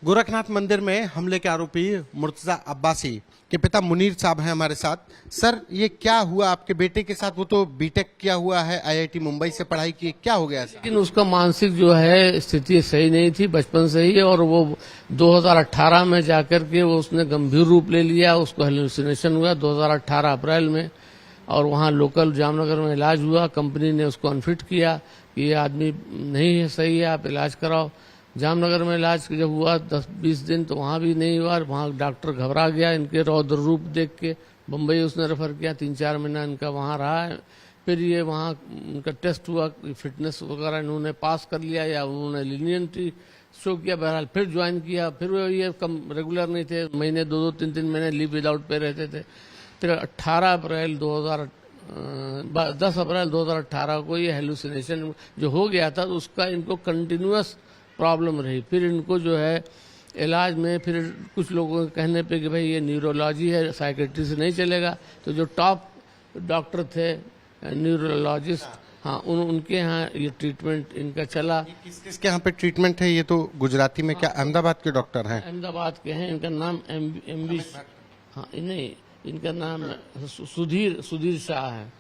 गोरखनाथ मंदिर में हमले के आरोपी मुर्तजा अब्बासी के पिता मुनीर साहब हैं हमारे साथ। सर, ये क्या हुआ आपके बेटे के साथ? वो तो बीटेक किया हुआ है, आईआईटी मुंबई से पढ़ाई की, क्या हो गया? लेकिन उसका मानसिक जो है स्थिति सही नहीं थी बचपन से ही, और वो 2018 में जाकर के वो उसने गंभीर रूप ले लिया। उसको हेलुसिनेशन हुआ 2018 अप्रैल में, और वहाँ लोकल जामनगर में इलाज हुआ। कंपनी ने उसको अनफिट किया कि ये आदमी नहीं है, सही है, आप इलाज कराओ। जामनगर में इलाज जब हुआ 10-20 दिन तो वहाँ भी नहीं हुआ। वहाँ डॉक्टर घबरा गया इनके रौद्र रूप देख के, बम्बई उसने रेफर किया। 3-4 महीना इनका वहाँ रहा है। फिर ये वहाँ उनका टेस्ट हुआ, फिटनेस वगैरह इन्होंने पास कर लिया या उन्होंने लीनियंटी शो किया। बहरहाल फिर ज्वाइन किया। फिर वो ये कम रेगुलर नहीं थे, महीने 2-2, 3-3 महीने लीव विदाउट पे रहते थे। फिर 10 अप्रैल 2018 को ये हेलुसिनेशन जो हो गया था, तो उसका इनको कंटिन्यूअस प्रॉब्लम रही। फिर इनको जो है इलाज में, फिर कुछ लोगों के कहने पे कि भाई ये न्यूरोलॉजी है, साइकेट्री से नहीं चलेगा, तो जो टॉप डॉक्टर थे न्यूरोलॉजिस्ट, हाँ, उनके यहाँ ये ट्रीटमेंट इनका चला। किसके यहाँ पे ट्रीटमेंट है? ये तो गुजराती में, क्या अहमदाबाद के डॉक्टर हैं? अहमदाबाद के हैं। इनका नाम एमबी, हाँ नहीं, इनका नाम सुधीर शाह है।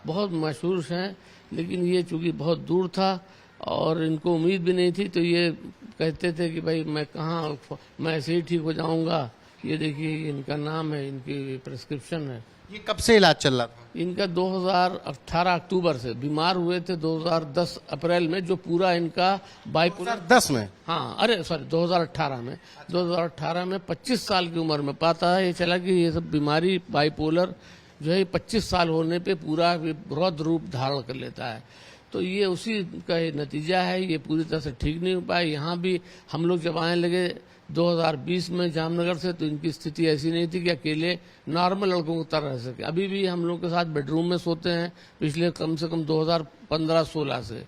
बहुत मशहूर हैं, लेकिन ये चूंकि बहुत दूर था और इनको उम्मीद भी नहीं थी, तो ये कहते थे कि भाई मैं कहाँ, मैं ऐसे ही ठीक हो जाऊंगा। ये देखिए इनका नाम है, इनकी प्रिस्क्रिप्शन है। ये कब से इलाज चल रहा था? इनका 2018 अक्टूबर से, बीमार हुए थे 2010 अप्रैल में, जो पूरा इनका बाइपोलर 2010 में, हाँ, अरे सॉरी 2018 में, 2018 में 25 साल की उम्र में पता है ये चला कि ये सब बीमारी बाइपोलर जो है 25 साल होने पे पूरा रौद्र रूप धारण कर लेता है। तो ये उसी का नतीजा है। ये पूरी तरह से ठीक नहीं हो पाए। यहाँ भी हम लोग जब आने लगे 2020 में जामनगर से, तो इनकी स्थिति ऐसी नहीं थी कि अकेले नॉर्मल लड़कों की तरह रह सके। अभी भी हम लोग के साथ बेडरूम में सोते हैं पिछले कम से कम 2015-16 से,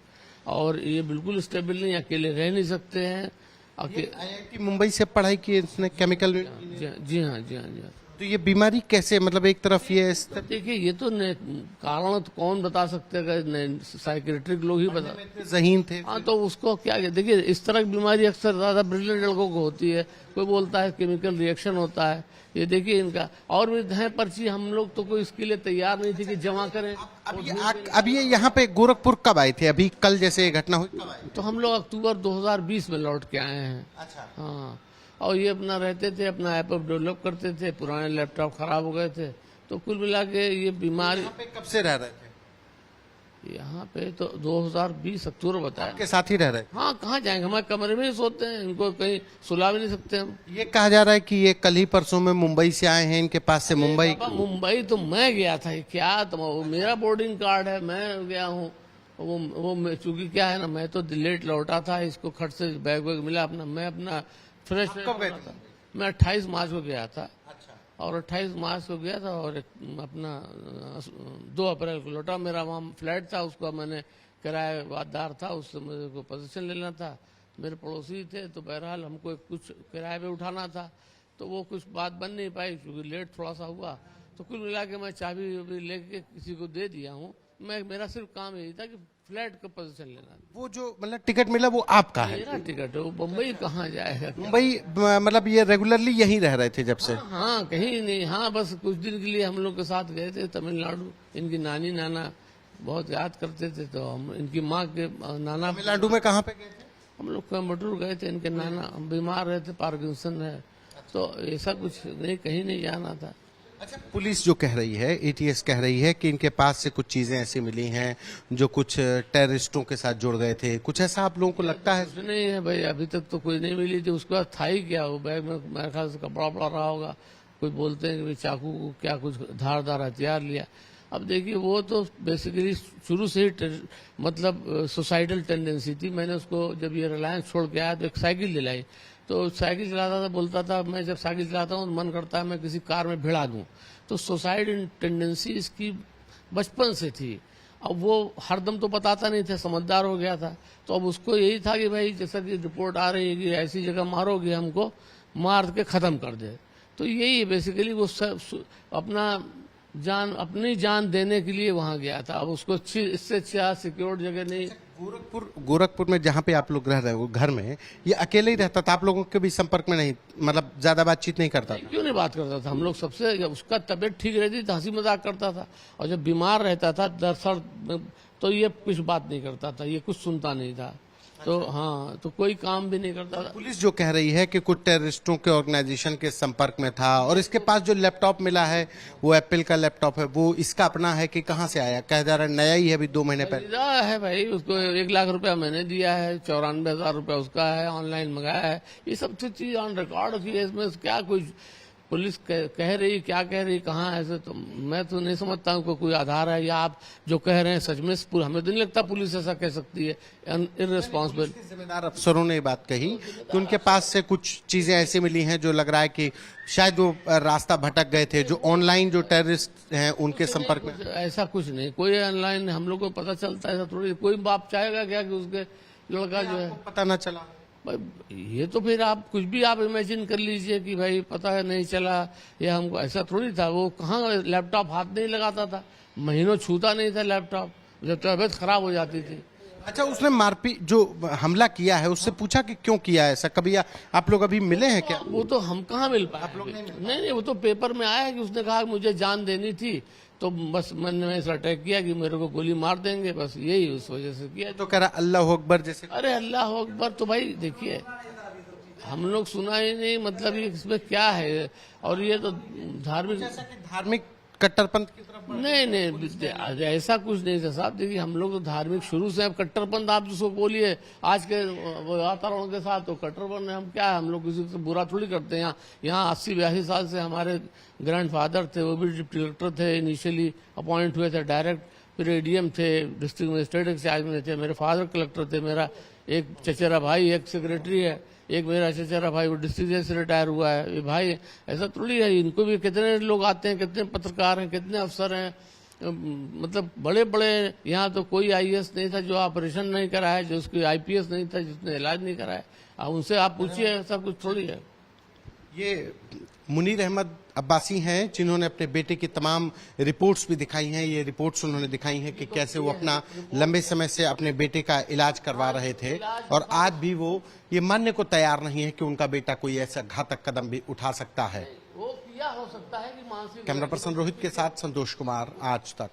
और ये बिल्कुल स्टेबल नहीं, अकेले रह नहीं सकते हैं। आईआईटी मुंबई से पढ़ाई की इसने, केमिकल। जी हाँ, जी हाँ, जी हाँ। तो ये बीमारी कैसे, मतलब एक तरफ ये देखिए, ये तो कारण तो कौन बता सकते हैं, साइकेट्रिक लोग ही बता। ज़हीन थे। हाँ, तो उसको क्या, देखिए इस तरह की बीमारी अक्सर ज्यादा ब्रिलियंट लड़कों को होती है। कोई बोलता है केमिकल रिएक्शन होता है। ये देखिए इनका और भी है पर्ची, हम लोग तो कोई इसके लिए तैयार नहीं थे कि जमा करें। अभी ये यहाँ पे गोरखपुर कब आए थे? अभी कल जैसे घटना हुई कब आए? तो हम लोग अक्टूबर 2020 में लौट के आए हैं। अच्छा। हाँ, और ये अपना रहते थे, अपना ऐप डेवलप करते थे। पुराने लैपटॉप खराब हो गए थे, तो कुल मिला के ये बीमारी। यहाँ पे कब से रह रहे थे? यहाँ पे तो 2020 अक्टूबर बताया। के साथ ही रह रहे? हाँ, कहाँ जाएंगे, हमारे कमरे में ही सोते हैं। इनको कहीं सुला भी नहीं सकते हम। ये कहा जा रहा है कि ये कल ही परसों में मुंबई से आए हैं, इनके पास से मुंबई। मुंबई तो मैं गया था, क्या तो वो मेरा बोर्डिंग कार्ड है, मैं गया हूँ। वो चूंकि क्या है ना, मैं तो लेट लौटा था, इसको खट से बैग वैग मिला अपना, मैं अपना फ्रेश था। मैं 28 मार्च को गया था। अच्छा। और 28 मार्च को गया था, और अपना 2 अप्रैल को लौटा। मेरा वहाँ फ्लैट था, उसका मैंने किराएदार था, उससे मुझे को पोजीशन लेना था। मेरे पड़ोसी थे, तो बहरहाल हमको कुछ किराए पे उठाना था, तो वो कुछ बात बन नहीं पाई क्योंकि लेट थोड़ा सा हुआ। तो कुल मिला के मैं चाबी लेके किसी को दे दिया हूँ। मेरा सिर्फ काम यही था कि फ्लैट का पोजीशन लेना। वो जो मतलब टिकट मिला वो आपका है? मेरा टिकट है। वो मुंबई कहाँ जाएगा? मुंबई मतलब ये रेगुलरली यहीं रह रहे थे जब से? हाँ, कहीं नहीं। हाँ, बस कुछ दिन के लिए हम लोग के साथ गए थे तमिलनाडु। इनकी नानी नाना बहुत याद करते थे, तो हम इनकी माँ के नाना। तमिलनाडु में कहाँ पे गए थे? हम लोग कोयम्बटूर गए थे। इनके नाना बीमार रहे थे, पार्किंसन है, तो ऐसा कुछ नहीं, कहीं नहीं जाना था। अच्छा, पुलिस जो कह रही है, एटीएस कह रही है कि इनके पास से कुछ चीजें ऐसी मिली हैं जो कुछ टेररिस्टों के साथ जुड़ गए थे, कुछ ऐसा आप लोगों को लगता है? कुछ नहीं है भाई, अभी तक तो कोई नहीं मिली थी। उसके बाद था ही क्या, वो बैग में मेरे ख्याल से कपड़ा वपड़ा रहा होगा। कोई बोलते हैं कि चाकू क्या कुछ धारदार हथियार लिया। अब देखिए, वो तो बेसिकली शुरू से ही मतलब सुसाइडल टेंडेंसी थी। मैंने उसको जब ये रिलायंस छोड़ के आया तो एक साइकिल दिलाई, तो साइकिल चलाता था, बोलता था मैं जब साइकिल चलाता हूँ तो मन करता है मैं किसी कार में भिड़ा दूं। तो सुसाइड टेंडेंसी इसकी बचपन से थी। अब वो हरदम तो बताता नहीं था, समझदार हो गया था। तो अब उसको यही था कि भाई जैसा कि रिपोर्ट आ रही है कि ऐसी जगह मारोगे हमको, मार के खत्म कर दे। तो यही बेसिकली वो अपनी जान देने के लिए वहां गया था। अब उसको इससे अच्छा सिक्योर्ड जगह नहीं। गोरखपुर में जहाँ पे आप लोग रह रहे हो घर में, ये अकेले ही रहता था, आप लोगों के भी संपर्क में नहीं, मतलब ज्यादा बातचीत नहीं करता था? क्यों नहीं बात करता था? हम लोग सबसे, उसका तबीयत ठीक रहती तो हंसी मजाक करता था, और जब बीमार रहता था दरअसल तो ये कुछ बात नहीं करता था, ये कुछ सुनता नहीं था। तो हाँ, तो कोई काम भी नहीं करता था। पुलिस जो कह रही है कि कुछ टेररिस्टों के ऑर्गेनाइजेशन के संपर्क में था, और इसके पास जो लैपटॉप मिला है वो एप्पल का लैपटॉप है, वो इसका अपना है कि कहाँ से आया? कह जा रहा है नया ही है, अभी 2 महीने पहले। खरीदा है भाई, उसको 1 लाख रुपया मैंने दिया है, 94,000 रुपया उसका है, ऑनलाइन मंगाया है। ये सब चीज ऑन रिकॉर्ड की है, इसमें क्या कुछ पुलिस कह रही, क्या कह रही, कहाँ ऐसे, तो मैं तो नहीं समझता हूँ कोई आधार है, या आप जो कह रहे हैं सच में, हमें तो नहीं लगता पुलिस ऐसा कह सकती है। इररिस्पॉन्सिबल जिम्मेदार अफसरों ने बात कही कि उनके पास से कुछ चीजें ऐसी मिली हैं जो लग रहा है कि शायद वो रास्ता भटक गए थे, जो ऑनलाइन जो टेररिस्ट हैं उनके संपर्क में। ऐसा कुछ नहीं, कोई ऑनलाइन हम लोग को पता चलता है, ऐसा थोड़ी कोई बाप चाहेगा क्या कि उसके लड़का जो है पता ना चला? ये तो फिर आप कुछ भी आप इमेजिन कर लीजिए कि भाई पता है नहीं चला, या हमको, ऐसा थोड़ी था। वो कहाँ लैपटॉप हाथ नहीं लगाता था, महीनों छूता नहीं था लैपटॉप, जब तबीयत खराब हो जाती थी। अच्छा, उसने मारपीट जो हमला किया है उससे पूछा कि क्यों किया ऐसा? कभी आप लोग अभी मिले हैं क्या? वो तो हम कहाँ मिल पाए, आप लोग नहीं, वो तो पेपर में आया कि उसने कहा कि मुझे जान देनी थी, तो बस मैंने ऐसा अटैक किया कि मेरे को गोली मार देंगे, बस यही उस वजह से किया। तो कह रहा अल्लाह अकबर जैसे। अरे अल्लाह अकबर तो भाई देखिए, हम लोग सुना ही नहीं, मतलब ये इसमें क्या है? और ये तो धार्मिक कट्टरपंथ की तरफ। नहीं, ऐसा कुछ नहीं था साहब। देखिए, हम लोग तो धार्मिक शुरू से, अब कट्टरपंथ आप जिसको बोलिए आज के वातावरण के साथ, तो कट्टरपंथ हम क्या है, हम लोग किसी से बुरा थोड़ी करते हैं। यहाँ 80-82 साल से हमारे ग्रैंडफादर थे, वो भी डिप्टी कलेक्टर थे, इनिशियली अपॉइंट हुए थे डायरेक्ट, फिर एडीएम थे, डिस्ट्रिक्ट मजिस्ट्रेट एक्साइज में थे, मेरे फादर कलेक्टर थे, मेरा एक चचेरा भाई एक सेक्रेटरी है, एक मेरा चचेरा भाई वो डिस्ट्रिक्ट जज से रिटायर हुआ है। ये भाई ऐसा थोड़ी है, इनको भी कितने लोग आते हैं, कितने पत्रकार हैं, कितने अफसर हैं, मतलब बड़े बड़े। यहाँ तो कोई आईएएस नहीं था जो ऑपरेशन नहीं कराया, जो उसकी आईपीएस नहीं था जिसने इलाज नहीं कराया। अब उनसे आप पूछिए, ऐसा कुछ थोड़ी है। ये मुनीर अहमद अब्बासी हैं जिन्होंने अपने बेटे की तमाम रिपोर्ट्स भी दिखाई हैं। ये रिपोर्ट्स उन्होंने दिखाई हैं कि कैसे वो अपना लंबे समय से अपने बेटे का इलाज करवा रहे थे, और आज भी वो ये मानने को तैयार नहीं है कि उनका बेटा कोई ऐसा घातक कदम भी उठा सकता है। वो किया हो सकता है कि मानसिक। कैमरा पर्सन रोहित के साथ संतोष कुमार, आज तक।